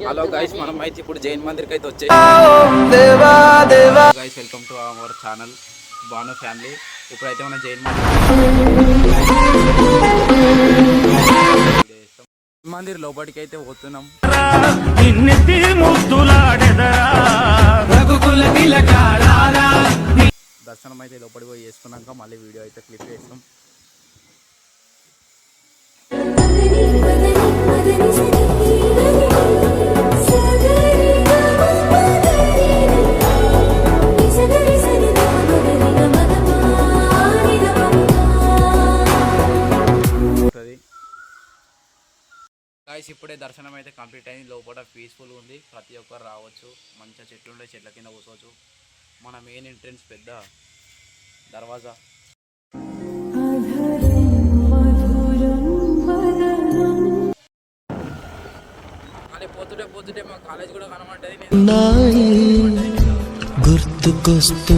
Hello guys, మనం అయితే ఇప్పుడు జైన్ మందిర్కి అయితే వచ్చాయి. Guys, welcome to our channel Banu family. ఇప్పుడైతే మనం జైన్ మందిర్ లోపలికి అయితే పోతున్నాం. దర్శనం అయితే లోపలికి పోయి చేసుకున్నాక మళ్ళీ వీడియో అయితే క్లిప్ చేస్తాం. గాయ్స్, ఇప్పుడే దర్శనం అయితే కంప్లీట్ అయింది. లోపల పీస్ఫుల్గా ఉంది. ప్రతి ఒక్కరు రావచ్చు. మంచిగా చెట్లు ఉండే, చెట్ల కింద కూర్చోవచ్చు. మన మెయిన్ ఎంట్రెన్స్ పెద్ద దర్వాజా. అదే పోతుంటే మా కాలేజ్ కూడా కనబడ్డది. గుర్తుకొస్తూ